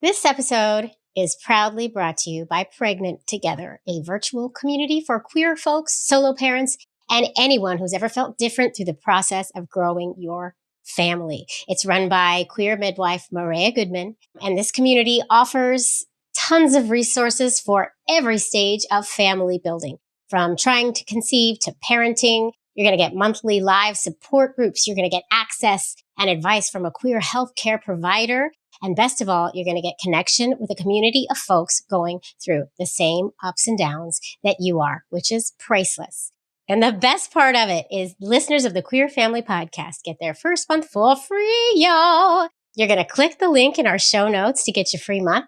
This episode is proudly brought to you by Pregnant Together, a virtual community for queer folks, solo parents, and anyone who's ever felt different through the process of growing your family. It's run by queer midwife Maria Goodman, and this community offers tons of resources for every stage of family building, from trying to conceive to parenting. You're going to get monthly live support groups. You're going to get access and advice from a queer healthcare provider. And best of all, you're going to get connection with a community of folks going through the same ups and downs that you are, which is priceless. And the best part of it is listeners of the Queer Family Podcast get their first month for free, y'all. You're going to click the link in our show notes to get your free month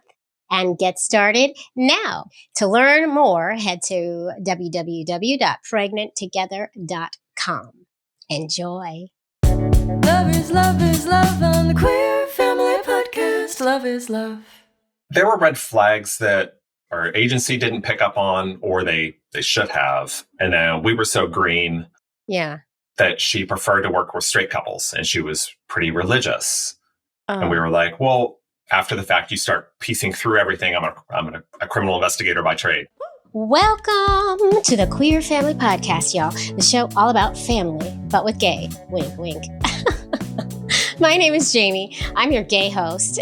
and get started now. To learn more, head to www.pregnanttogether.com. Enjoy. Love is love on the Queer Family Podcast. Love is love. There were red flags that our agency didn't pick up on, or they should have. And we were so green that she preferred to work with straight couples, and she was pretty religious. And we were like, well, after the fact, you start piecing through everything. I'm a criminal investigator by trade. Welcome to the Queer Family Podcast, y'all. The show all about family, but with gay. Wink, wink. My name is Jaimie. I'm your gay host.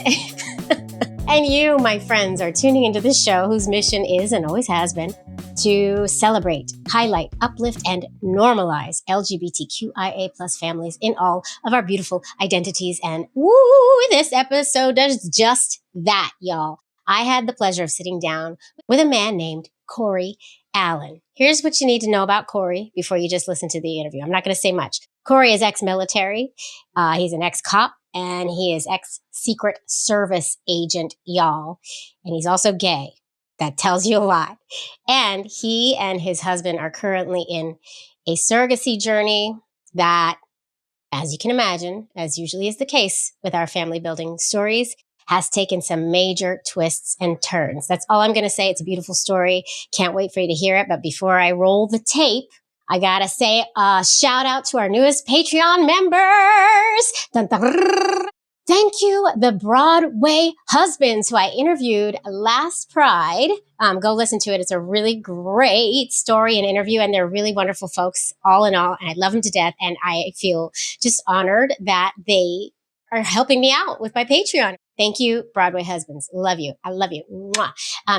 And you, my friends, are tuning into this show whose mission is, and always has been, to celebrate, highlight, uplift, and normalize LGBTQIA plus families in all of our beautiful identities. And woo, this episode does just that, y'all. I had the pleasure of sitting down with a man named Corey Allen. Here's what you need to know about Corey before you just listen to the interview. I'm not going to say much. Corey is ex-military. He's an ex-cop, and he is ex-Secret Service agent, y'all. And he's also gay. That tells you a lot. And he and his husband are currently in a surrogacy journey that, as you can imagine, as usually is the case with our family building stories, has taken some major twists and turns. That's all I'm going to say. It's a beautiful story. Can't wait for you to hear it. But before I roll the tape, I got to say a shout out to our newest Patreon members. Dun, dun, thank you, the Broadway husbands who I interviewed last Pride. Go listen to it. It's a really great story and interview, and they're really wonderful folks, all in all. And I love them to death. And I feel just honored that they are helping me out with my Patreon. Thank you, Broadway husbands. Love you. I love you. Mwah.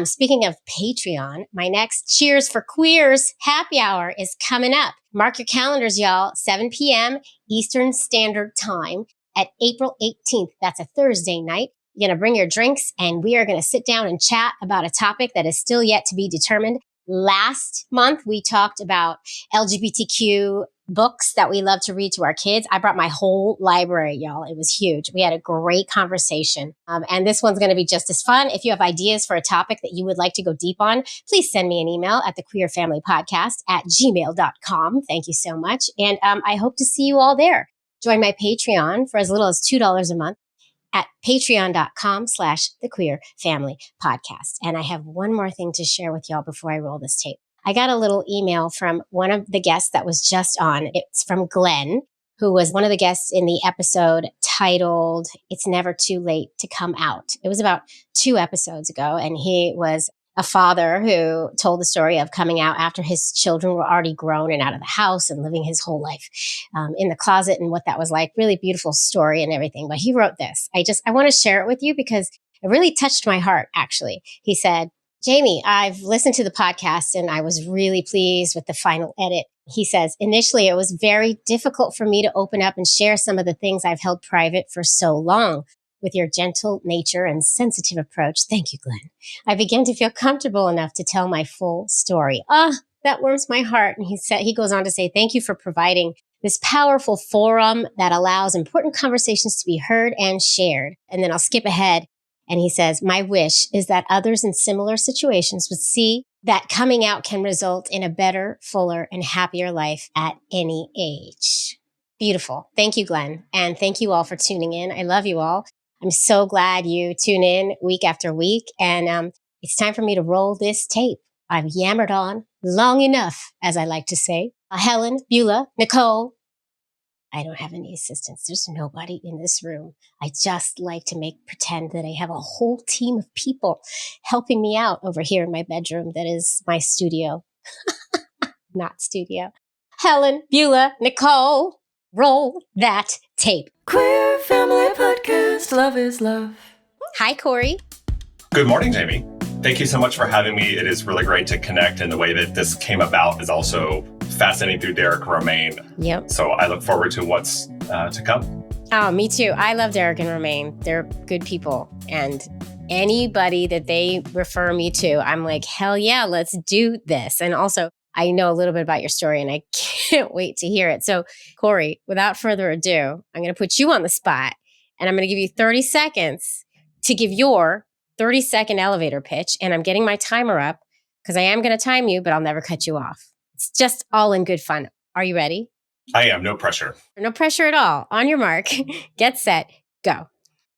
Speaking of Patreon, my next Cheers for Queers happy hour is coming up. Mark your calendars, y'all. 7 p.m. Eastern Standard Time at April 18th. That's a Thursday night. You're going to bring your drinks, and we are going to sit down and chat about a topic that is still yet to be determined. Last month, we talked about LGBTQ books that we love to read to our kids. I brought my whole library, y'all. It was huge. We had a great conversation. And this one's going to be just as fun. If you have ideas for a topic that you would like to go deep on, please send me an email at thequeerfamilypodcast@gmail.com. Thank you so much. And I hope to see you all there. Join my Patreon for as little as $2 a month at patreon.com/thequeerfamilypodcast. And I have one more thing to share with y'all before I roll this tape. I got a little email from one of the guests that was just on. It's from Glenn, who was one of the guests in the episode titled, It's Never Too Late to Come Out. It was about 2 episodes ago, and he was a father who told the story of coming out after his children were already grown and out of the house and living his whole life in the closet and what that was like. Really beautiful story and everything. But he wrote this. I want to share it with you because it really touched my heart, actually. He said, Jaimie, I've listened to the podcast and I was really pleased with the final edit. He says, initially, it was very difficult for me to open up and share some of the things I've held private for so long. With your gentle nature and sensitive approach, thank you, Glenn, I began to feel comfortable enough to tell my full story. That warms my heart. And he goes on to say, thank you for providing this powerful forum that allows important conversations to be heard and shared. And then I'll skip ahead. And he says, my wish is that others in similar situations would see that coming out can result in a better, fuller, and happier life at any age. Beautiful. Thank you, Glenn. And thank you all for tuning in. I love you all. I'm so glad you tune in week after week. And it's time for me to roll this tape. I've yammered on long enough, as I like to say. Helen, Beulah, Nicole, I don't have any assistants. There's nobody in this room. I just like to pretend that I have a whole team of people helping me out over here in my bedroom. That is my studio. Not studio. Helen, Beulah, Nicole, roll that tape. Queer Family Podcast. Love is love. Hi, Corey. Good morning, Jaimie. Thank you so much for having me. It is really great to connect, and the way that this came about is also fascinating through Derek and Romaine. Yep. So I look forward to what's to come. Oh, me too. I love Derek and Romaine. They're good people. And anybody that they refer me to, I'm like, hell yeah, let's do this. And also, I know a little bit about your story and I can't wait to hear it. So, Corey, without further ado, I'm going to put you on the spot and I'm going to give you 30 seconds to give your 30-second elevator pitch. And I'm getting my timer up because I am going to time you, but I'll never cut you off. It's just all in good fun. Are you ready? I am. No pressure. No pressure at all. On your mark, get set, go.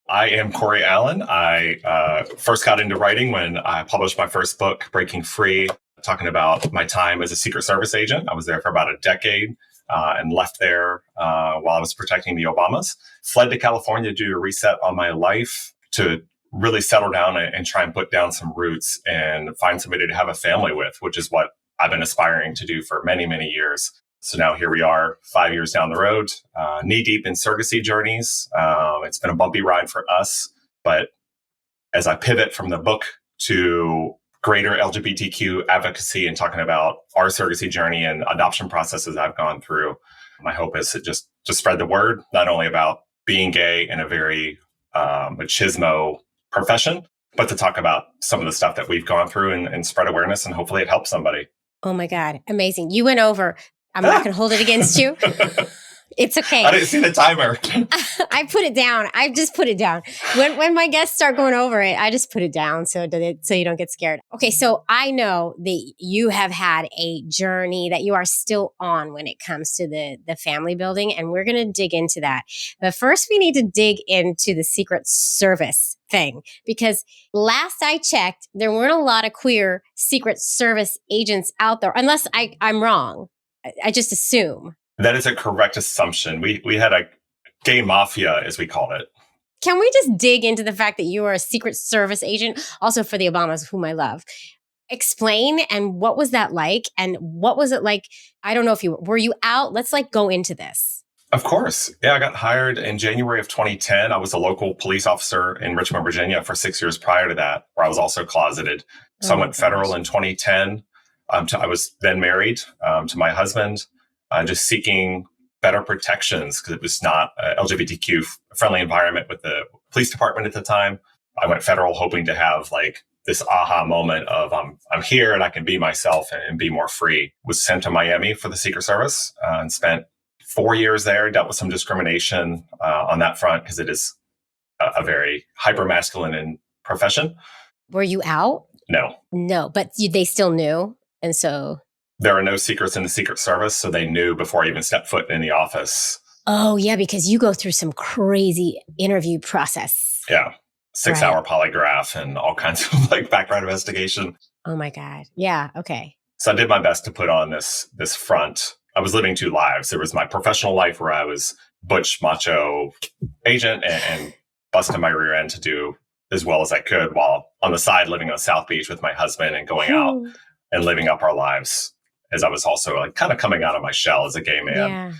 I am Corey Allen. I first got into writing when I published my first book, Breaking Free, talking about my time as a Secret Service agent. I was there for about a decade and left there while I was protecting the Obamas. Fled to California to do a reset on my life to really settle down and try and put down some roots and find somebody to have a family with, which is what I've been aspiring to do for many, many years. So now here we are 5 years down the road, knee deep in surrogacy journeys. It's been a bumpy ride for us, but as I pivot from the book to greater LGBTQ advocacy and talking about our surrogacy journey and adoption processes I've gone through, my hope is to just spread the word, not only about being gay in a very machismo profession, but to talk about some of the stuff that we've gone through and spread awareness, and hopefully it helps somebody. Oh my God. Amazing. You went over. I'm not going to hold it against you. It's okay. I didn't see the timer. I put it down. I just put it down. When my guests start going over it, I just put it down so you don't get scared. Okay, so I know that you have had a journey that you are still on when it comes to the family building, and we're going to dig into that. But first, we need to dig into the Secret Service thing, because last I checked, there weren't a lot of queer Secret Service agents out there, unless I'm wrong. I just assume. That is a correct assumption. We had a gay mafia, as we called it. Can we just dig into the fact that you are a Secret Service agent, also for the Obamas, whom I love? Explain, and what was that like? And what was it like? I don't know if were you out? Let's go into this. Of course. Yeah, I got hired in January of 2010. I was a local police officer in Richmond, Virginia for 6 years prior to that, where I was also closeted. So I went federal in 2010. I was then married to my husband. Just seeking better protections because it was not an LGBTQ friendly environment with the police department at the time. I went federal hoping to have this aha moment of I'm here and I can be myself and be more free. Was sent to Miami for the Secret Service and spent 4 years there, dealt with some discrimination on that front because it is a very hyper-masculine profession. Were you out? No, but they still knew. And so... There are no secrets in the Secret Service, so they knew before I even stepped foot in the office. Oh, yeah, because you go through some crazy interview process. Yeah, 6-hour polygraph and all kinds of background investigation. Oh my God. Yeah, okay. So I did my best to put on this front. I was living two lives. There was my professional life where I was butch, macho agent and busting my rear end to do as well as I could, while on the side living on South Beach with my husband and going out and living up our lives, as I was also kind of coming out of my shell as a gay man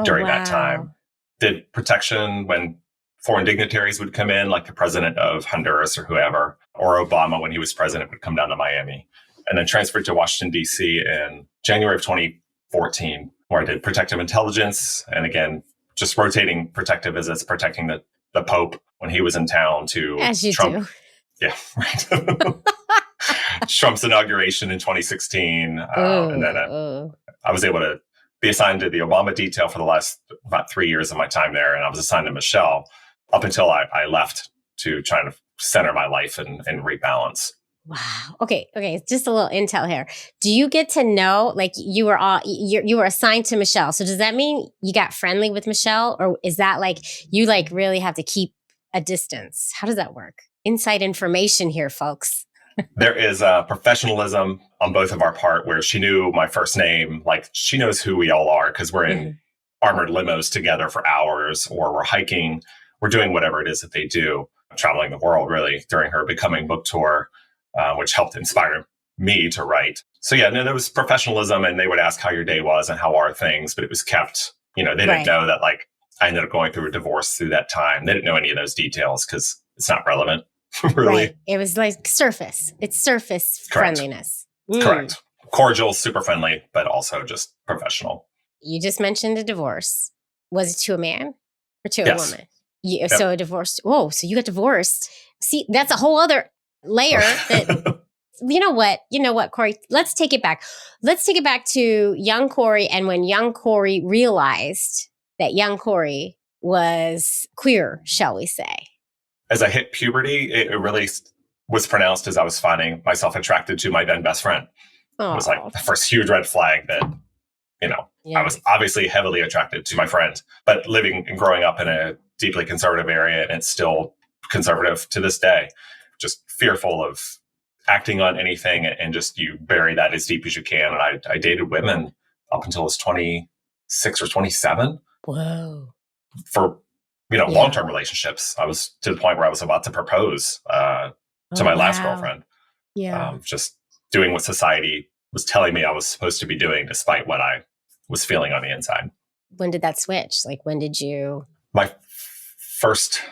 during that time. Did protection when foreign dignitaries would come in, like the president of Honduras or whoever, or Obama when he was president would come down to Miami. And then transferred to Washington, D.C. in January of 2014, where I did protective intelligence. And again, just rotating protective visits, protecting the Pope when he was in town to As you Trump. Do. Yeah, right. Trump's inauguration in 2016. And then I was able to be assigned to the Obama detail for the last about 3 years of my time there. And I was assigned to Michelle up until I left to try to center my life and rebalance. Wow. Okay. Just a little intel here. Do you get to know, you were assigned to Michelle. So does that mean you got friendly with Michelle, or is that you really have to keep a distance? How does that work? Inside information here, folks. There is professionalism on both of our part, where she knew my first name. She knows who we all are because we're in armored limos together for hours, or we're hiking, we're doing whatever it is that they do, traveling the world really during her Becoming book tour, which helped inspire me to write. So yeah, no, there was professionalism, and they would ask how your day was and how are things, but it was kept, they didn't know that like I ended up going through a divorce through that time. They didn't know any of those details because it's not relevant, really. Right. It was like surface. It's surface Correct. friendliness. Correct. Cordial, super friendly, but also just professional. You just mentioned a divorce. Was it to a man or to a Yes. woman? Yep. So a divorce. Whoa, so you got divorced. See, that's a whole other layer that, you know what, Corey, let's take it back. Let's take it back to young Corey, and when young Corey realized that young Corey was queer, shall we say. As I hit puberty, it really was pronounced as I was finding myself attracted to my then best friend. Aww. It was like the first huge red flag that, I was obviously heavily attracted to my friend, but living and growing up in a deeply conservative area, and it's still conservative to this day, just fearful of acting on anything, and just you bury that as deep as you can. And I dated women up until I was 26 or 27. Whoa. For, long-term relationships. I was to the point where I was about to propose to my last girlfriend. Yeah. Just doing what society was telling me I was supposed to be doing, despite what I was feeling on the inside. When did that switch? Like, when did you? My first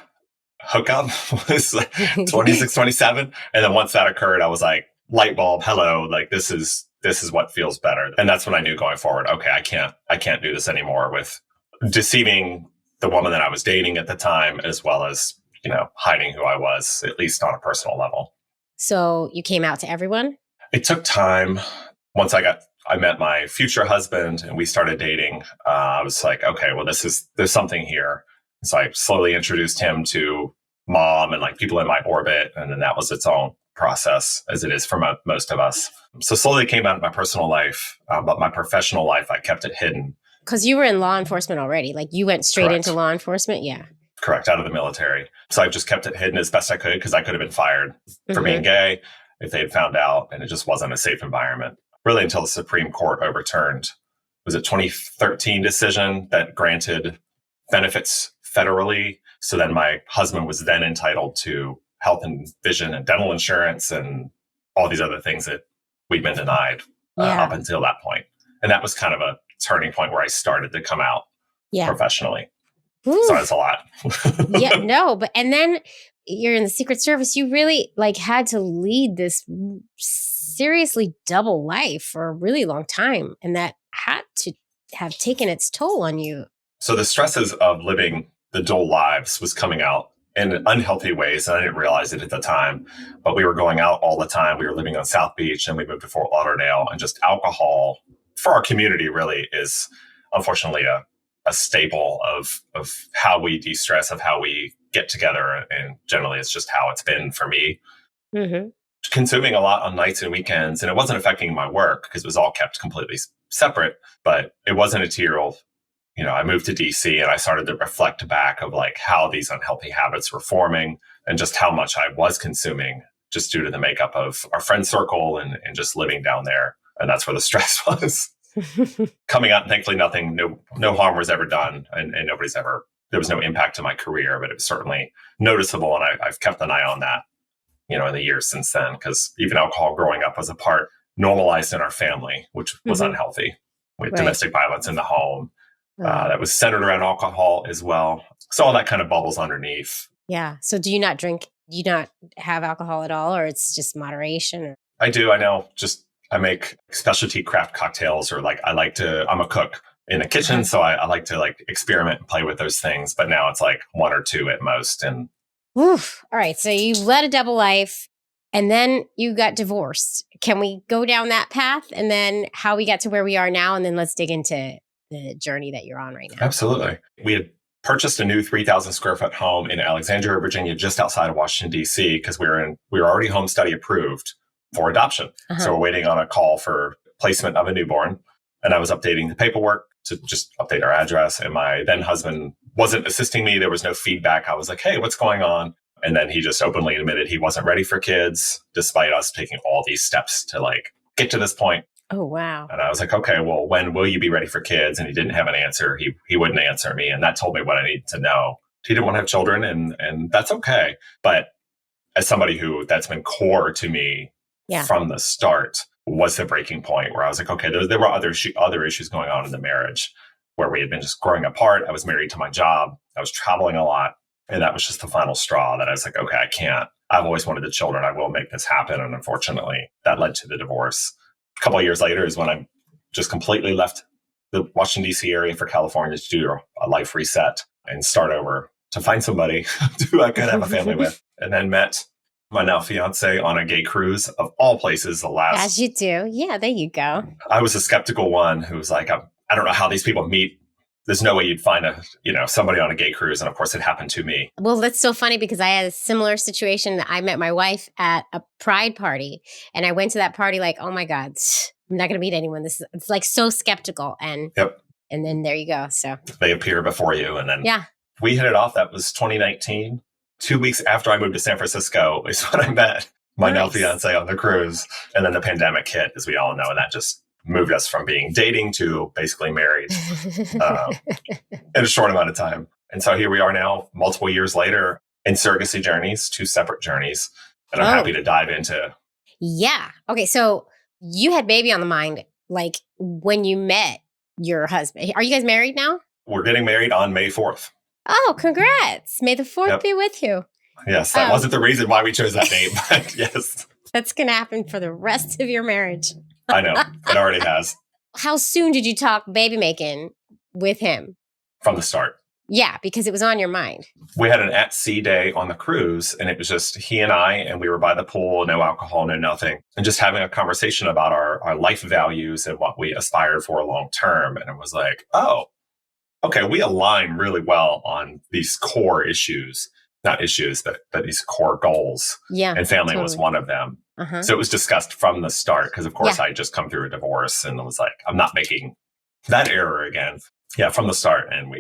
hookup was 26, 27. And then once that occurred, I was like, light bulb, hello, like this is what feels better. And that's when I knew going forward, okay, I can't do this anymore with deceiving the woman that I was dating at the time, as well as, hiding who I was, at least on a personal level. So you came out to everyone? It took time. Once I met my future husband and we started dating, I was like, okay, well, there's something here. So I slowly introduced him to mom and like people in my orbit. And then that was its own process, as it is for most of us. So slowly it came out of my personal life, but my professional life, I kept it hidden. Because you were in law enforcement already. Like you went straight Correct. into law enforcement? Yeah. Correct. Out of the military. So I just kept it hidden as best I could, because I could have been fired for being gay if they had found out, and it just wasn't a safe environment. Really until the Supreme Court overturned, was it 2013 decision that granted benefits federally. So then my husband was then entitled to health and vision and dental insurance and all these other things that we'd been denied up until that point. And that was kind of a turning point where I started to come out professionally. Ooh. So that's a lot. And then you're in the Secret Service. You really had to lead this seriously double life for a really long time. And that had to have taken its toll on you. So the stresses of living the dual lives was coming out in unhealthy ways. And I didn't realize it at the time, but we were going out all the time. We were living on South Beach, and we moved to Fort Lauderdale, and just alcohol for our community really is unfortunately a staple of how we de-stress, of how we get together. And generally it's just how it's been for me. Mm-hmm. Consuming a lot on nights and weekends, and it wasn't affecting my work because it was all kept completely separate, but it wasn't until, I moved to DC and I started to reflect back of like how these unhealthy habits were forming and just how much I was consuming just due to the makeup of our friend circle and just living down there. And that's where the stress was. Coming out, and thankfully no harm was ever done, and there was no impact to my career, but it was certainly noticeable. And I've kept an eye on that, in the years since then, because even alcohol growing up was a part normalized in our family, which was unhealthy. We had domestic violence in the home that was centered around alcohol as well. So all that kind of bubbles underneath. Yeah. So do you not drink? Do you not have alcohol at all, or it's just moderation? Or? I do. I know. I make specialty craft cocktails, or I'm a cook in the kitchen. So I like to experiment and play with those things. But now it's one or two at most. And oof. All right. So you led a double life, and then you got divorced. Can we go down that path, and then how we got to where we are now? And then let's dig into the journey that you're on right now. Absolutely. We had purchased a new 3,000 square foot home in Alexandria, Virginia, just outside of Washington, D.C., because we were already home study approved for adoption. So we're waiting on a call for placement of a newborn. And I was updating the paperwork to just update our address. And my then husband wasn't assisting me. There was no feedback. I was like, hey, what's going on? And then he just openly admitted he wasn't ready for kids, despite us taking all these steps to get to this point. Oh, wow. And I was like, okay, well, when will you be ready for kids? And he didn't have an answer. He wouldn't answer me. And that told me what I needed to know. He didn't want to have children, and that's okay. But as somebody that's been core to me from the start, was the breaking point where I was like, okay, there were other issues going on in the marriage where we had been just growing apart. I was married to my job. I was traveling a lot. And that was just the final straw that I was like, okay, I can't. I've always wanted the children. I will make this happen. And unfortunately, that led to the divorce. A couple of years later is when I just completely left the Washington, D.C. area for California to do a life reset and start over to find somebody who I could have a family with. And then met my now fiance on a gay cruise of all places. As you do. Yeah, there you go. I was a skeptical one who was like, I don't know how these people meet. There's no way you'd find somebody on a gay cruise. And of course it happened to me. Well, that's so funny because I had a similar situation. I met my wife at a pride party and I went to that party like, oh my God, I'm not going to meet anyone. It's like so skeptical. And and then there you go. So they appear before you. And then we hit it off. That was 2019. 2 weeks after I moved to San Francisco is when I met my now fiance on the cruise. And then the pandemic hit, as we all know, and that just moved us from being dating to basically married in a short amount of time. And so here we are now, multiple years later, in surrogacy journeys, 2 separate journeys. And I'm happy to dive into. Yeah. Okay. So you had baby on the mind, like when you met your husband. Are you guys married now? We're getting married on May 4th. Oh, congrats. May the 4th be with you. Yes, that wasn't the reason why we chose that name, but yes. That's going to happen for the rest of your marriage. I know. It already has. How soon did you talk baby making with him? From the start. Yeah, because it was on your mind. We had an at-sea day on the cruise, and it was just he and I, and we were by the pool, no alcohol, no nothing, and just having a conversation about our life values and what we aspired for long term. And it was like, oh, okay, we align really well on these core issues, not issues, but these core goals. Yeah. And family was one of them. So it was discussed from the start because, of course, I had just come through a divorce and was like, I'm not making that error again. Yeah, from the start. And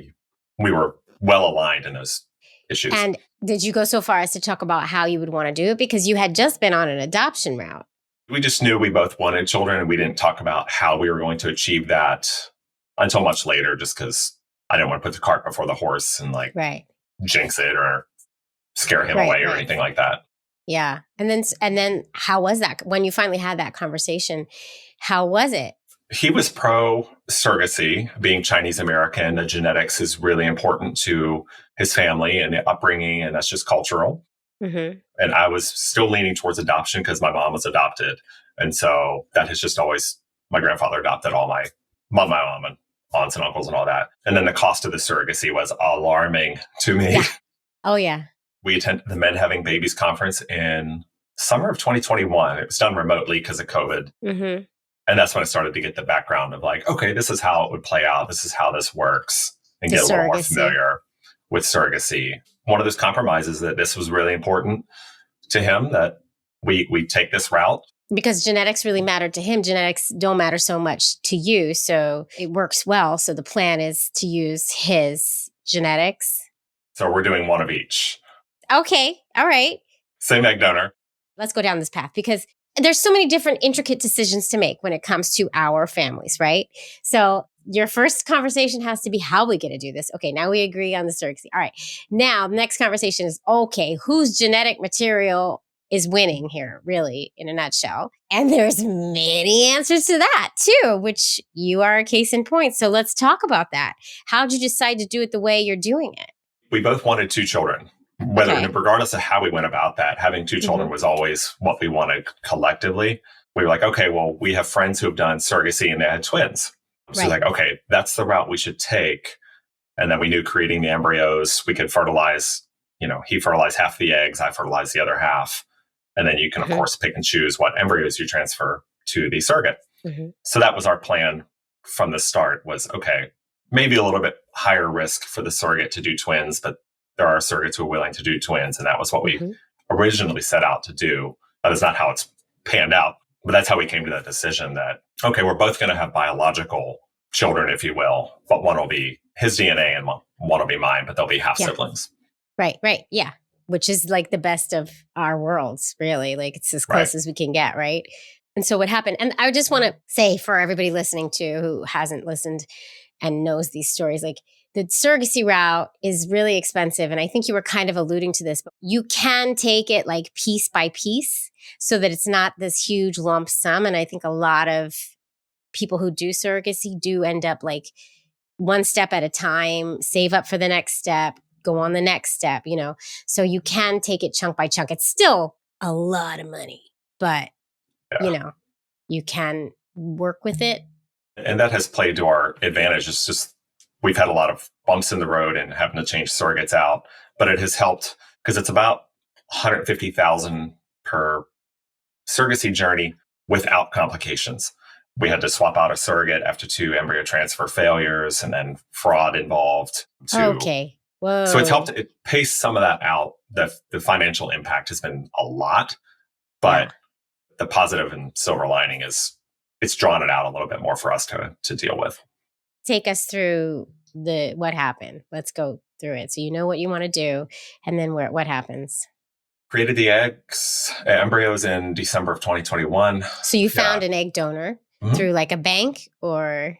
we were well aligned in those issues. And did you go so far as to talk about how you would want to do it? Because you had just been on an adoption route. We just knew we both wanted children, and we didn't talk about how we were going to achieve that until much later, just because I didn't want to put the cart before the horse and jinx it or scare him away or anything like that. Yeah. And then how was that when you finally had that conversation? How was it? He was pro surrogacy, being Chinese American. The genetics is really important to his family and the upbringing, and that's just cultural. Mm-hmm. And I was still leaning towards adoption because my mom was adopted. And so that has just always, my grandfather adopted all my mom and aunts and uncles and all that. And then the cost of the surrogacy was alarming to me. Yeah. Oh, yeah. We attended the Men Having Babies conference in summer of 2021. It was done remotely because of COVID. Mm-hmm. And that's when I started to get the background of like, okay, this is how it would play out. This is how this works, and get a little more familiar with surrogacy. One of those compromises that this was really important to him, that we take this route. Because genetics really mattered to him. Genetics don't matter so much to you. So it works well. So the plan is to use his genetics. So we're doing one of each. Okay. All right. Same egg donor. Let's go down this path because there's so many different intricate decisions to make when it comes to our families, right? So your first conversation has to be how we get to do this. Okay, now we agree on the surrogacy. All right. Now, the next conversation is, okay, whose genetic material is winning here, really, in a nutshell? And there's many answers to that, too, which you are a case in point. So let's talk about that. How did you decide to do it the way you're doing it? We both wanted 2 children. Regardless of how we went about that, having 2 children was always what we wanted collectively. We were like, okay, well, we have friends who have done surrogacy and they had twins. So like, okay, that's the route we should take. And then we knew creating the embryos, we could fertilize, he fertilized half the eggs, I fertilized the other half. And then you can, of course, pick and choose what embryos you transfer to the surrogate. So that was our plan from the start was, okay, maybe a little bit higher risk for the surrogate to do twins, but there are surrogates who are willing to do twins. And that was what we originally set out to do. That is not how it's panned out, but that's how we came to that decision that, okay, we're both going to have biological children, if you will, but one will be his DNA and one will be mine, but they'll be half siblings. Right. Yeah. Which is like the best of our worlds, really. Like it's as close as we can get, right? And so what happened, and I just want to say for everybody listening to who hasn't listened and knows these stories, like the surrogacy route is really expensive. And I think you were kind of alluding to this, but you can take it like piece by piece so that it's not this huge lump sum. And I think a lot of people who do surrogacy do end up like one step at a time, save up for the next step, go on the next step, you know. So you can take it chunk by chunk. It's still a lot of money, but you know, you can work with it. And that has played to our advantage. It's just, we've had a lot of bumps in the road and having to change surrogates out, but it has helped because it's about $150,000 per surrogacy journey without complications. We had to swap out a surrogate after 2 embryo transfer failures and then fraud involved. Okay. Whoa. So it's helped it pace some of that out. The financial impact has been a lot, but the positive and silver lining is it's drawn it out a little bit more for us to deal with. Take us through what happened. Let's go through it. So you know what you want to do, and then what happens? Created the embryos in December of 2021. So you found an egg donor through like a bank or?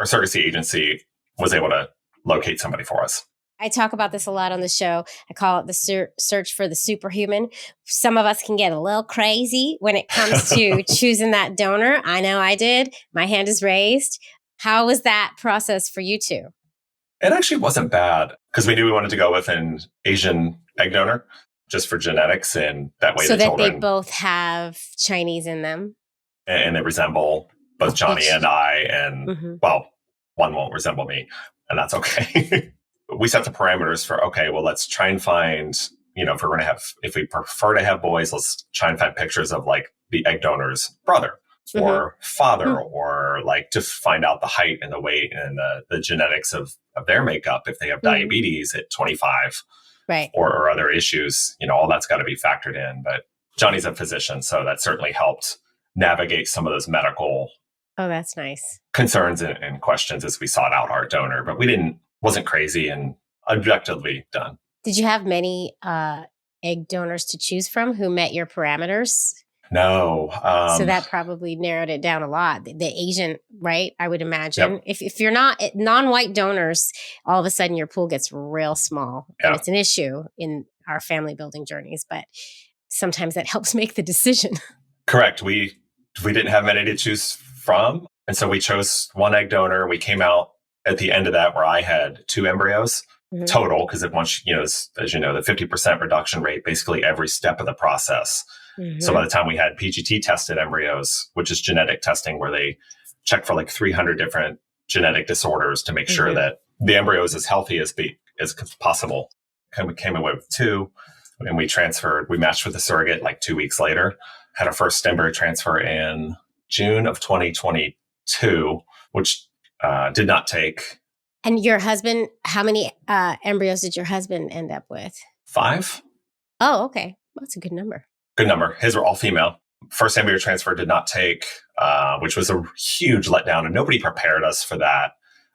Our surrogacy agency was able to locate somebody for us. I talk about this a lot on the show. I call it the search for the superhuman. Some of us can get a little crazy when it comes to choosing that donor. I know I did. My hand is raised. How was that process for you two? It actually wasn't bad because we knew we wanted to go with an Asian egg donor just for genetics, and that way so the that children, they both have Chinese in them. And they resemble both Johnny and I, and well, one won't resemble me, and that's okay. We set the parameters for, okay, well, let's try and find, you know, if we prefer to have boys, let's try and find pictures of like the egg donor's brother or father, or like to find out the height and the weight and the genetics of their makeup. If they have diabetes at 25 or other issues, you know, all that's got to be factored in. But Johnny's a physician, so that certainly helped navigate some of those medical that's nice concerns and questions as we sought out our donor. But wasn't crazy and objectively done. Did you have many egg donors to choose from who met your parameters? No. So that probably narrowed it down a lot. The Asian, right? I would imagine. Yep. If you're not non-white donors, all of a sudden your pool gets real small. Yep. And it's an issue in our family building journeys, but sometimes that helps make the decision. Correct. We didn't have many to choose from. And so we chose one egg donor. We came out at the end of that where I had 2 embryos total, because once, you know, as you know, the 50% reduction rate, basically every step of the process. So by the time we had PGT tested embryos, which is genetic testing, where they check for like 300 different genetic disorders to make sure that the embryo is as healthy as possible. And we came away with 2, and we matched with the surrogate like 2 weeks later, had our first embryo transfer in June of 2022, which did not take. And your husband, how many embryos did your husband end up with? 5. Oh, okay. That's a good number. Good number. His were all female. First embryo transfer did not take, which was a huge letdown. And nobody prepared us for that.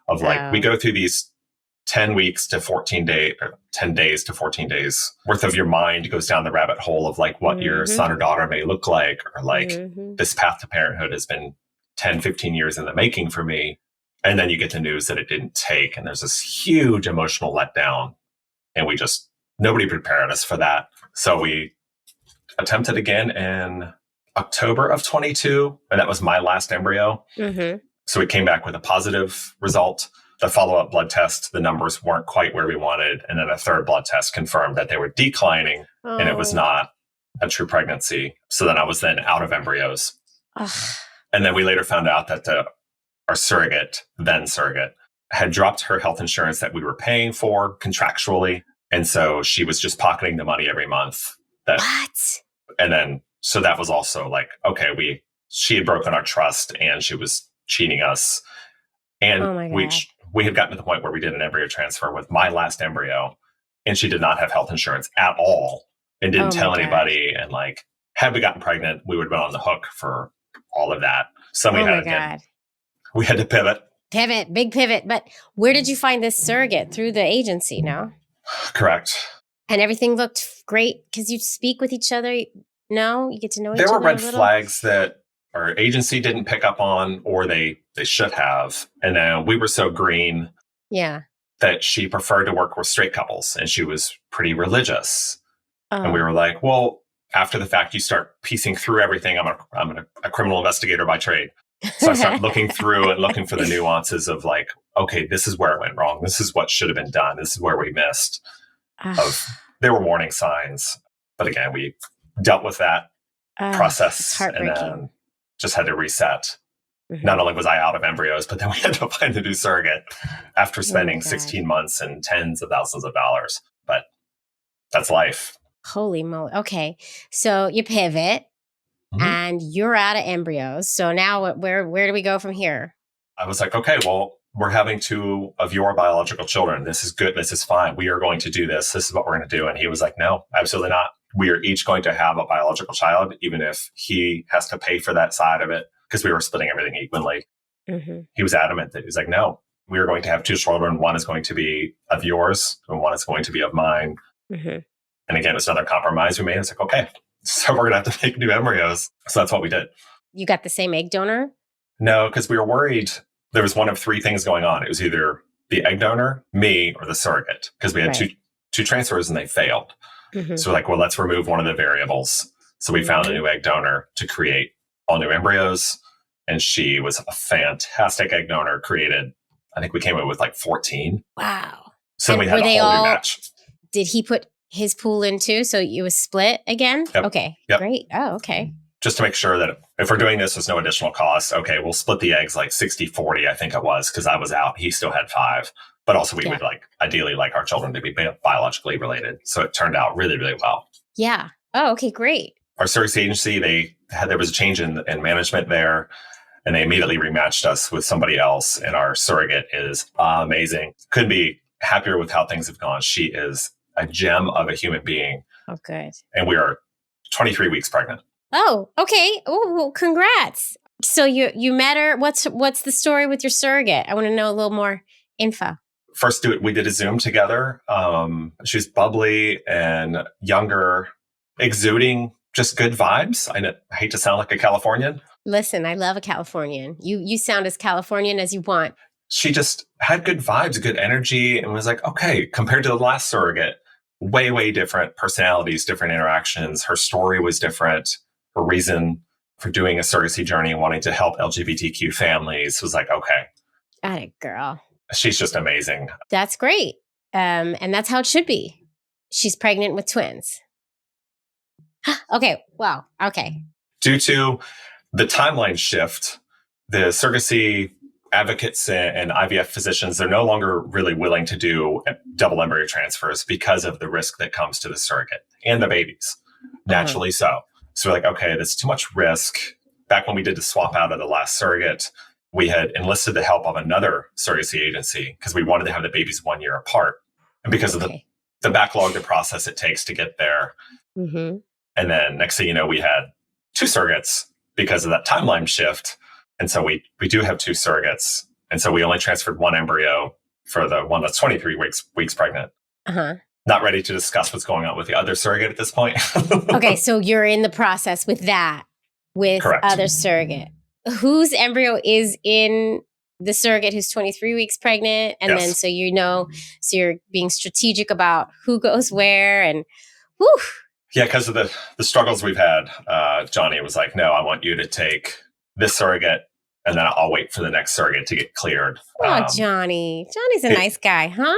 Of like, we go through these 10 weeks to 14 days, or 10 days to 14 days worth of your mind goes down the rabbit hole of like what your son or daughter may look like, or like this path to parenthood has been 10, 15 years in the making for me. And then you get the news that it didn't take. And there's this huge emotional letdown. And nobody prepared us for that. So we attempted again in October of 22. And that was my last embryo. So we came back with a positive result. The follow-up blood test, the numbers weren't quite where we wanted. And then a third blood test confirmed that they were declining and it was not a true pregnancy. So then I was out of embryos. And then we later found out that our surrogate, had dropped her health insurance that we were paying for contractually. And so she was just pocketing the money every month. What? And then, so that was also like, okay, she had broken our trust and she was cheating us. And we had gotten to the point where we did an embryo transfer with my last embryo, and she did not have health insurance at all and didn't tell anybody. And like, had we gotten pregnant, we would have been on the hook for all of that. So we had to pivot. Big pivot. But where did you find this surrogate? Through the agency, no? Correct. And everything looked great because you speak with each other. No, you get to know each other. There were red flags that our agency didn't pick up on, or they should have. And then we were so green that she preferred to work with straight couples, and she was pretty religious. And we were like, well, after the fact, you start piecing through everything. I'm a criminal investigator by trade. So I start looking through and looking for the nuances of like, okay, this is where it went wrong. This is what should have been done. This is where we missed. There were warning signs. But again, we dealt with that process and then just had to reset. Mm-hmm. Not only was I out of embryos, but then we had to find a new surrogate after spending 16 months and tens of thousands of dollars. But that's life. Holy moly. Okay. So you pivot and you're out of embryos. So now where do we go from here? I was like, okay, well, we're having 2 of your biological children. This is good. This is fine. We are going to do this. This is what we're going to do. And he was like, no, absolutely not. We are each going to have a biological child, even if he has to pay for that side of it, because we were splitting everything evenly. Mm-hmm. He was adamant that he was like, no, we are going to have 2 children. One is going to be of yours and one is going to be of mine. Mm-hmm. And again, it's another compromise we made. It's like, okay, so we're going to have to make new embryos. So that's what we did. You got the same egg donor? No, because we were worried. There was one of 3 things going on. It was either the egg donor, me, or the surrogate, because we had two transfers and they failed. Mm-hmm. So we're like, well, let's remove one of the variables. So we found a new egg donor to create all new embryos. And she was a fantastic egg donor, created, I think we came up with like 14. Wow. So we had a whole new batch. Did he put his pool in too? So it was split again? Yep. Okay, great. Oh, okay. Just to make sure that if we're doing this, there's no additional cost. Okay, we'll split the eggs like 60-40, I think it was, because I was out. He still had 5. But also we would ideally like our children to be biologically related. So it turned out really, really well. Yeah. Oh, okay, great. Our surrogacy agency, there was a change in management there, and they immediately rematched us with somebody else. And our surrogate is amazing. Couldn't be happier with how things have gone. She is a gem of a human being. Oh, good. And we are 23 weeks pregnant. Oh, okay. Oh, well, congrats. So you met her. What's the story with your surrogate? I want to know a little more info. First, we did a Zoom together. She's bubbly and younger, exuding just good vibes. I hate to sound like a Californian. Listen, I love a Californian. You sound as Californian as you want. She just had good vibes, good energy, and was like, okay, compared to the last surrogate, way, way different personalities, different interactions. Her story was different. Her reason for doing a surrogacy journey and wanting to help LGBTQ families was like, okay. Got it, girl. She's just amazing. That's great. And that's how it should be. She's pregnant with twins. Okay. Wow. Okay. Due to the timeline shift, the surrogacy advocates and IVF physicians, they're no longer really willing to do double embryo transfers because of the risk that comes to the surrogate and the babies. Naturally so. So we're like, okay, that's too much risk. Back when we did the swap out of the last surrogate, we had enlisted the help of another surrogacy agency because we wanted to have the babies 1 year apart. And because of the backlog, the process it takes to get there. Mm-hmm. And then next thing you know, we had 2 surrogates because of that timeline shift. And so we do have 2 surrogates. And so we only transferred 1 embryo for the one that's 23 weeks pregnant. Uh-huh. Not ready to discuss what's going on with the other surrogate at this point. Okay, so you're in the process with that, with Correct. Other surrogate. Whose embryo is in the surrogate who's 23 weeks pregnant? And then so you're being strategic about who goes where and whew. Yeah, because of the struggles we've had, Johnny was like, no, I want you to take this surrogate and then I'll wait for the next surrogate to get cleared. Oh, Johnny. Johnny's a nice guy, huh?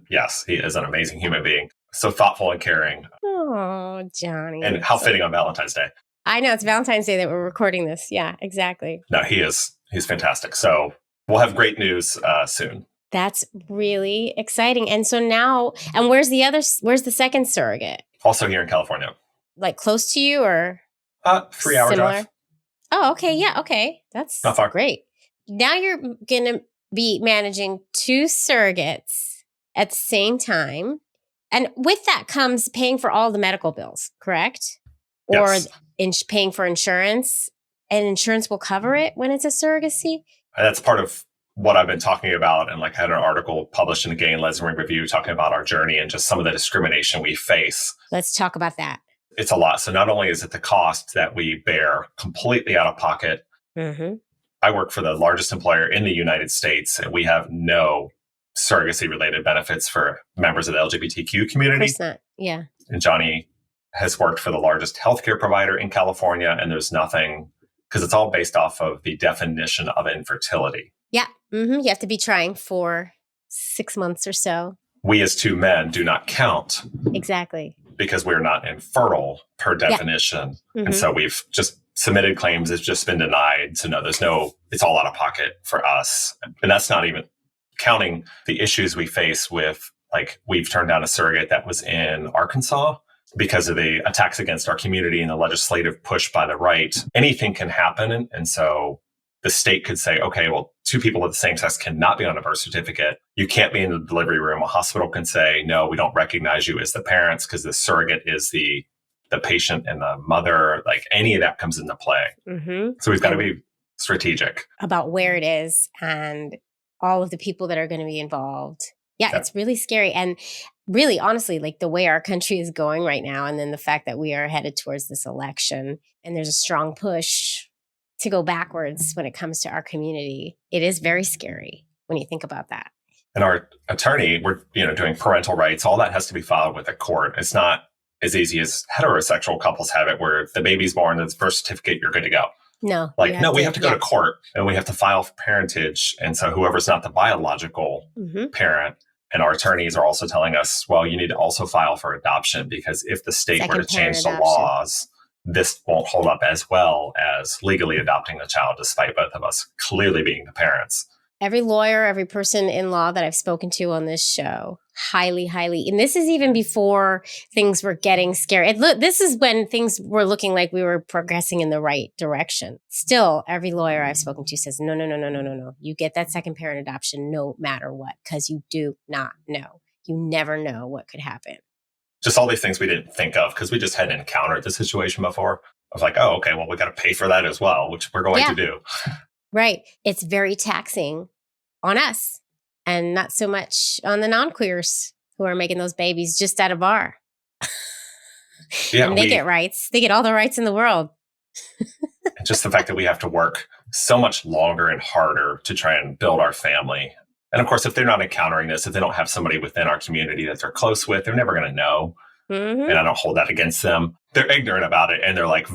Yes, he is an amazing human being. So thoughtful and caring. Oh, Johnny. And how fitting on Valentine's Day. I know, it's Valentine's Day that we're recording this. Yeah, exactly. No, he's fantastic. So we'll have great news soon. That's really exciting. And so now, and where's the second surrogate? Also here in California. Like close to you or? 3-hour drive. Oh, okay. Yeah. Okay. That's not far. Great. Now you're going to be managing 2 surrogates at the same time. And with that comes paying for all the medical bills, correct? Yes. Or paying for insurance, and insurance will cover it when it's a surrogacy? And that's part of what I've been talking about. And like I had an article published in the Gay and Lesbian Review talking about our journey and just some of the discrimination we face. Let's talk about that. It's a lot. So not only is it the cost that we bear completely out of pocket, I work for the largest employer in the United States, and we have no surrogacy related benefits for members of the LGBTQ community. Of course not. Yeah. And Johnny has worked for the largest healthcare provider in California, and there's nothing, because it's all based off of the definition of infertility. Yeah. You have to be trying for 6 months or so. We as two men do not count. Exactly. Because we're not infertile per definition. Yeah. And so we've just submitted claims. It's just been denied. So no, it's all out of pocket for us. And that's not even counting the issues we face with, like, we've turned down a surrogate that was in Arkansas because of the attacks against our community and the legislative push by the right. Anything can happen. And so the state could say, okay, well, two people of the same sex cannot be on a birth certificate. You can't be in the delivery room. A hospital can say, no, we don't recognize you as the parents because the surrogate is the patient and the mother. Like, any of that comes into play. So we've got to be strategic about where it is and all of the people that are going to be involved. Yeah, it's really scary. And really, honestly, like the way our country is going right now, and then the fact that we are headed towards this election and there's a strong push to go backwards when it comes to our community. It is very scary when you think about that. And our attorney, we're doing parental rights. All that has to be filed with a court. It's not as easy as heterosexual couples have it, where the baby's born, the birth certificate, you're good to go. No. We have to go to court and we have to file for parentage. And so whoever's not the biological parent, and our attorneys are also telling us, well, you need to also file for adoption, because if the state were to change the laws, this won't hold up as well as legally adopting the child, despite both of us clearly being the parents. Every lawyer, every person in law that I've spoken to on this show, highly, and this is even before things were getting scary. This is when things were looking like we were progressing in the right direction. Still, every lawyer I've spoken to says, no. You get that second parent adoption no matter what, because you do not know. You never know what could happen. Just all these things we didn't think of because we just hadn't encountered the situation before. I was like, oh, okay, well, we got to pay for that as well, which we're going to do. Right. It's very taxing on us and not so much on the non-queers who are making those babies just at a bar. And they get rights. They get all the rights in the world. Just the fact that we have to work so much longer and harder to try and build our family. And of course, if they're not encountering this, if they don't have somebody within our community that they're close with, they're never going to know. And I don't hold that against them. They're ignorant about it. And they're like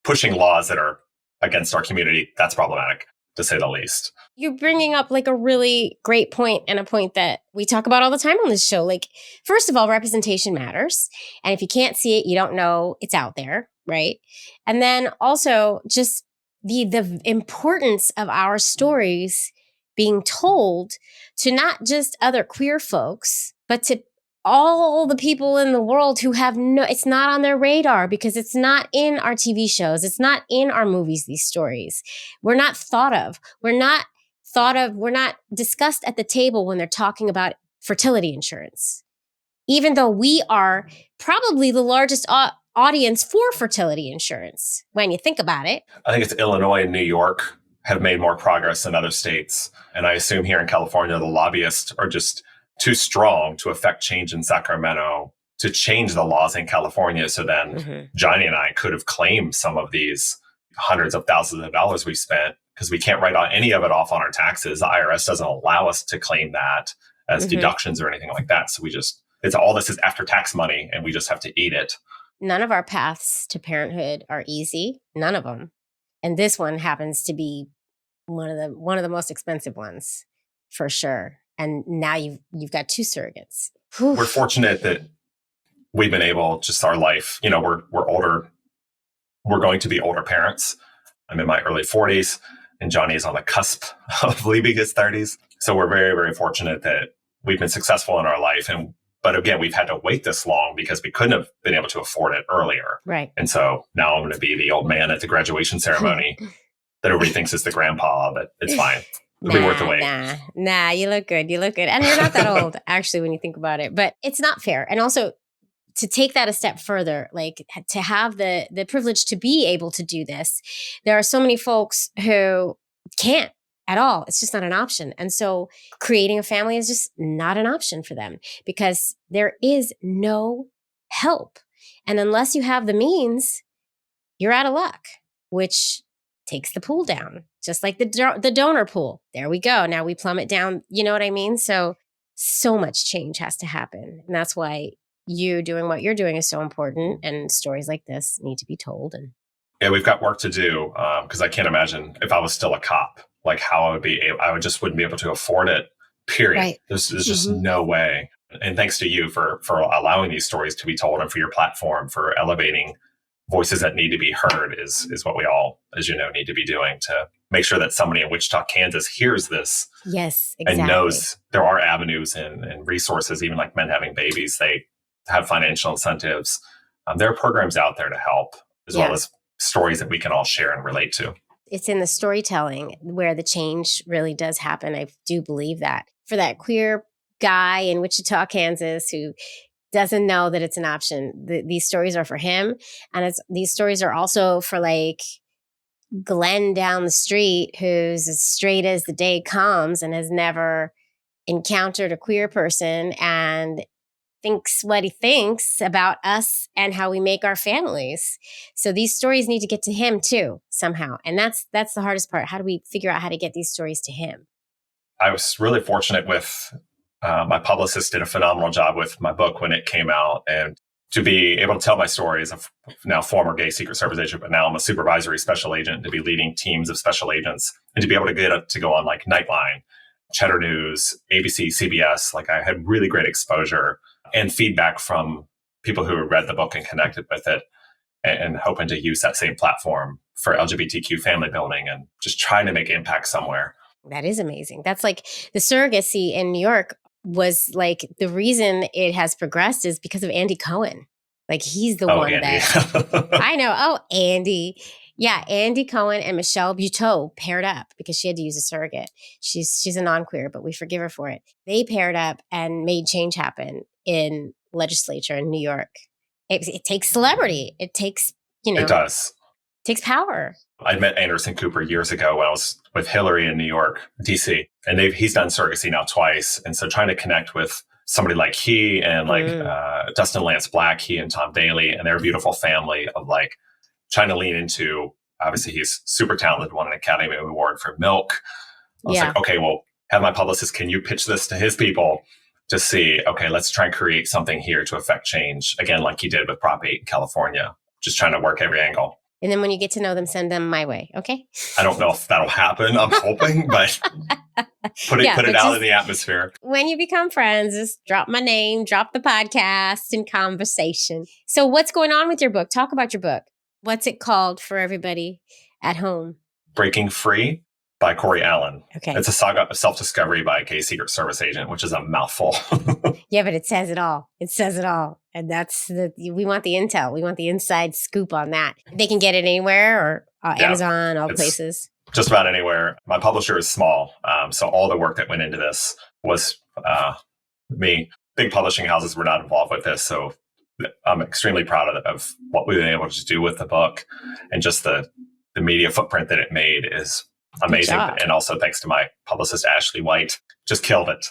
pushing laws that are against our community. That's problematic, to say the least. You're bringing up like a really great point, and a point that we talk about all the time on this show. Like, first of all, representation matters. And if you can't see it, you don't know it's out there, right? And then also just the importance of our stories being told to not just other queer folks, but to all the people in the world who have it's not on their radar because it's not in our TV shows. It's not in our movies, these stories. We're not thought of. We're not discussed at the table when they're talking about fertility insurance. Even though we are probably the largest audience for fertility insurance, when you think about it. I think it's Illinois and New York have made more progress than other states. And I assume here in California, the lobbyists are just too strong to affect change in Sacramento to change the laws in California. So then Johnny and I could have claimed some of these hundreds of thousands of dollars we spent, because we can't write any of it off on our taxes. The IRS doesn't allow us to claim that as deductions or anything like that. So it's all this is after tax money, and we just have to eat it. None of our paths to parenthood are easy. None of them. And this one happens to be one of the most expensive ones, for sure. And now you've got two surrogates. Whew. We're fortunate that we've been able, just our life, we're older. We're going to be older parents. I'm in my early 40s, and Johnny is on the cusp of leaving his 30s. So we're very, very fortunate that we've been successful in our life. But again, we've had to wait this long because we couldn't have been able to afford it earlier. Right. And so now I'm going to be the old man at the graduation ceremony that everybody thinks is the grandpa, but it's fine. It'll be worth the wait. Nah, you look good. And you're not that old, actually, when you think about it. But it's not fair. And also, to take that a step further, like to have the privilege to be able to do this, there are so many folks who can't at all. It's just not an option. And so creating a family is just not an option for them because there is no help. And unless you have the means, you're out of luck, which takes the pool down, just like the donor pool. There we go. Now we plummet down. You know what I mean? So much change has to happen. And that's why you doing what you're doing is so important. And stories like this need to be told. And yeah, we've got work to do because I can't imagine if I was still a cop, like how I wouldn't be able to afford it, period. Right. There's just no way. And thanks to you for allowing these stories to be told and for your platform, for elevating voices that need to be heard is what we all, as you know, need to be doing to make sure that somebody in Wichita, Kansas hears this. Yes, exactly. And knows there are avenues and resources, even like men having babies. They have financial incentives. There are programs out there to help, as well as stories that we can all share and relate to. It's in the storytelling where the change really does happen. I do believe that. For that queer guy in Wichita, Kansas, who doesn't know that it's an option, these stories are for him. And these stories are also for like Glenn down the street, who's as straight as the day comes and has never encountered a queer person and thinks what he thinks about us and how we make our families. So these stories need to get to him too, somehow. And that's the hardest part. How do we figure out how to get these stories to him? I was really fortunate with my publicist did a phenomenal job with my book when it came out, and to be able to tell my stories of now former gay Secret Service agent, but now I'm a supervisory special agent, to be leading teams of special agents and to be able to get to go on like Nightline, Cheddar News, ABC, CBS. Like I had really great exposure and feedback from people who read the book and connected with it, and hoping to use that same platform for LGBTQ family building and just trying to make impact somewhere. That is amazing. That's like the surrogacy in New York was like the reason it has progressed is because of Andy Cohen. Like he's the one Andy. That I know. Oh, Andy. Yeah, Andy Cohen and Michelle Buteau paired up because she had to use a surrogate. She's a non-queer, but we forgive her for it. They paired up and made change happen in legislature in New York. It takes celebrity. It takes, It does. It takes power. I met Anderson Cooper years ago when I was with Hillary in New York, DC, and he's done surrogacy now twice. And so trying to connect with somebody like he and like Dustin Lance Black, he and Tom Daly and their beautiful family of like trying to lean into, obviously he's super talented, won an Academy Award for Milk. I was like, okay, well, have my publicist, can you pitch this to his people to see, okay, let's try and create something here to affect change. Again, like he did with Prop 8 in California, just trying to work every angle. And then when you get to know them, send them my way. Okay. I don't know if that'll happen. I'm hoping, but put it out in the atmosphere. When you become friends, just drop my name, drop the podcast and conversation. So what's going on with your book? Talk about your book. What's it called for everybody at home? Breaking Free by Corey Allen. Okay. It's a saga of self-discovery by a gay Secret Service agent, which is a mouthful. Yeah, but it says it all. It says it all. And we want the intel. We want the inside scoop on that. They can get it anywhere or Amazon, all places. Just about anywhere. My publisher is small. So all the work that went into this was me. Big publishing houses were not involved with this. So I'm extremely proud of what we've been able to do with the book, and just the media footprint that it made is amazing. And also thanks to my publicist, Ashley White, just killed it.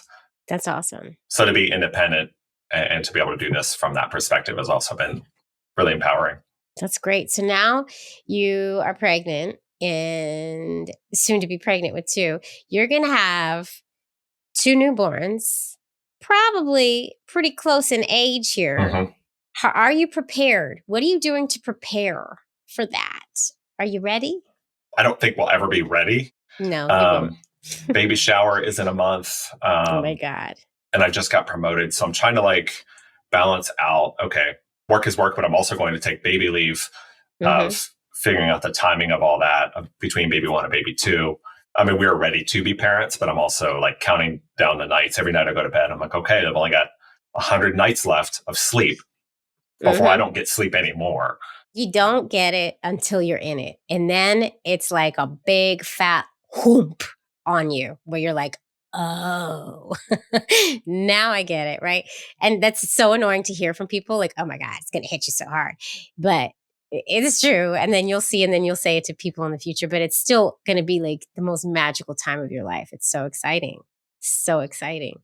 That's awesome. So to be independent and to be able to do this from that perspective has also been really empowering. That's great. So now you are pregnant and soon to be pregnant with 2. You're going to have 2 newborns, probably pretty close in age here. Mm-hmm. Are you prepared? What are you doing to prepare for that? Are you ready? I don't think we'll ever be ready. No. Baby shower is in a month. Oh my God. And I just got promoted. So I'm trying to like balance out, okay, work is work, but I'm also going to take baby leave of figuring out the timing of all that between baby 1 and baby 2. I mean, we're ready to be parents, but I'm also like counting down the nights. Every night I go to bed, I'm like, okay, I've only got 100 nights left of sleep before I don't get sleep anymore. You don't get it until you're in it. And then it's like a big fat whoop on you where you're like, oh, now I get it, right? And that's so annoying to hear from people like, oh my God, it's going to hit you so hard. But it is true. And then you'll see, and then you'll say it to people in the future, but it's still going to be like the most magical time of your life. It's so exciting. So exciting.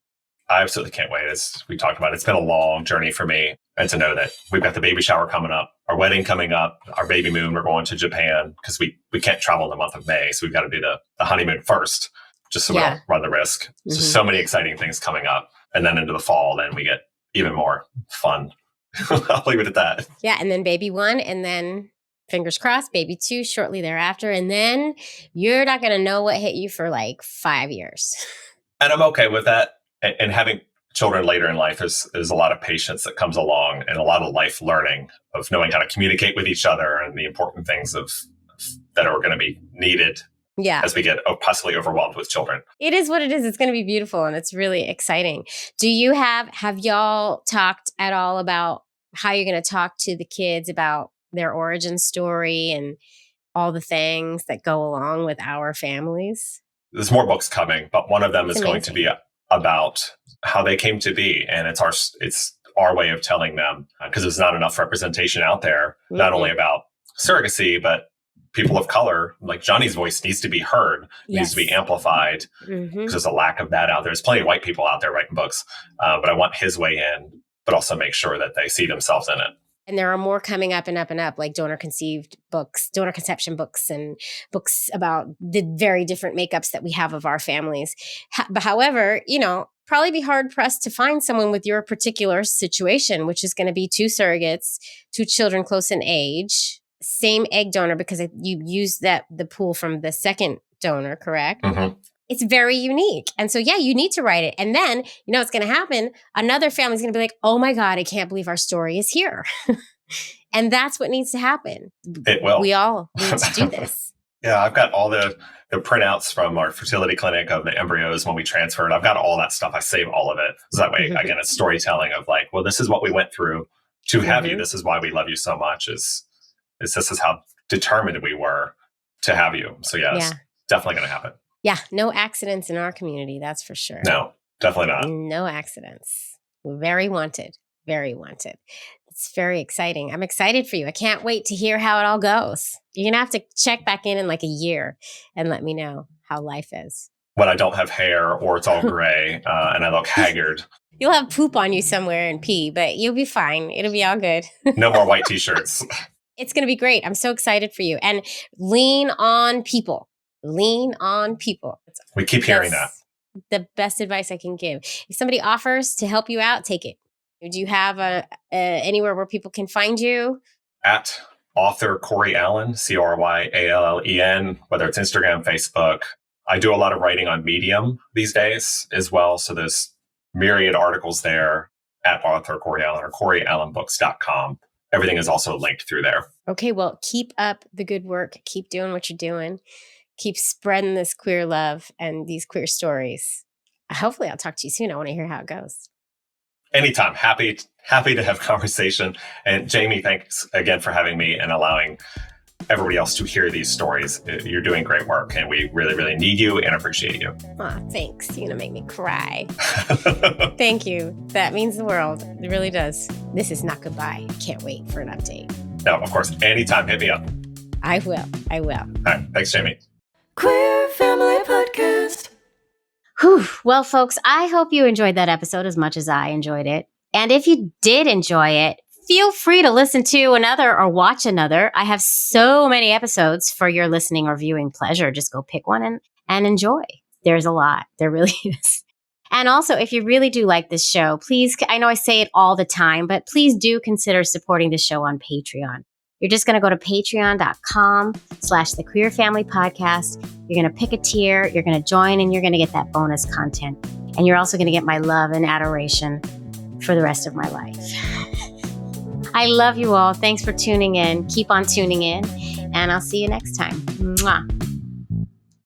I absolutely can't wait. As we talked about, it's been a long journey for me. And to know that we've got the baby shower coming up, our wedding coming up, our baby moon, we're going to Japan because we can't travel in the month of May. So we've got to do the honeymoon first, just so we don't run the risk. So many exciting things coming up. And then into the fall, then we get even more fun. I'll leave it at that. Yeah. And then baby 1, and then fingers crossed, baby 2 shortly thereafter. And then you're not going to know what hit you for like 5 years. And I'm okay with that. And having children later in life, there's a lot of patience that comes along and a lot of life learning of knowing how to communicate with each other and the important things that are going to be needed as we get possibly overwhelmed with children. It is what it is. It's going to be beautiful and it's really exciting. Do you have y'all talked at all about how you're going to talk to the kids about their origin story and all the things that go along with our families? There's more books coming, but one of them is going to be about how they came to be. And it's our way of telling them, because there's not enough representation out there, not only about surrogacy, but people of color. Like Johnny's voice needs to be heard, needs to be amplified, because there's a lack of that out there. There's plenty of white people out there writing books, but I want his way in, but also make sure that they see themselves in it. And there are more coming up and up and up, like donor conception books, and books about the very different makeups that we have of our families. But however, probably be hard pressed to find someone with your particular situation, which is going to be 2 surrogates, 2 children close in age, same egg donor, because you used the pool from the second donor, correct? Mm-hmm. It's very unique. And so, you need to write it. And then, what's going to happen? Another family's going to be like, oh my God, I can't believe our story is here. And that's what needs to happen. It will. We all need to do this. Yeah, I've got all the printouts from our fertility clinic of the embryos when we transferred. I've got all that stuff. I save all of it. So that way, again, it's storytelling of like, well, this is what we went through to have you. This is why we love you so much. This is how determined we were to have you. So it's definitely going to happen. Yeah, no accidents in our community, that's for sure. No, definitely not. No accidents. We're very wanted, very wanted. It's very exciting. I'm excited for you. I can't wait to hear how it all goes. You're going to have to check back in like a year and let me know how life is. When I don't have hair or it's all gray and I look haggard. You'll have poop on you somewhere and pee, but you'll be fine. It'll be all good. No more white t-shirts. It's going to be great. I'm so excited for you. And lean on people. Lean on people. We keep hearing that. The best advice I can give. If somebody offers to help you out, take it. Do you have anywhere where people can find you? At author Corey Allen, CorYallen, whether it's Instagram, Facebook. I do a lot of writing on Medium these days as well. So there's myriad articles there at author Corey Allen or CoreyAllenBooks.com. Everything is also linked through there. Okay, well, keep up the good work. Keep doing what you're doing. Keep spreading this queer love and these queer stories. Hopefully I'll talk to you soon. I want to hear how it goes. Anytime. Happy to have conversation. And Jaimie, thanks again for having me and allowing everybody else to hear these stories. You're doing great work and we really, really need you and appreciate you. Aw, thanks. You're going to make me cry. Thank you. That means the world. It really does. This is not goodbye. I can't wait for an update. No, of course. Anytime. Hit me up. I will. All right. Thanks, Jaimie. Queer Family Podcast. Whew. Well, folks, I hope you enjoyed that episode as much as I enjoyed it. And if you did enjoy it, feel free to listen to another or watch another. I have so many episodes for your listening or viewing pleasure. Just go pick one and enjoy. There's a lot. There really is. And also, if you really do like this show, please, I know I say it all the time, but please do consider supporting the show on Patreon. You're just going to go to patreon.com/The Queer Family Podcast. You're going to pick a tier, you're going to join, and you're going to get that bonus content. And you're also going to get my love and adoration for the rest of my life. I love you all. Thanks for tuning in. Keep on tuning in, and I'll see you next time. Mwah.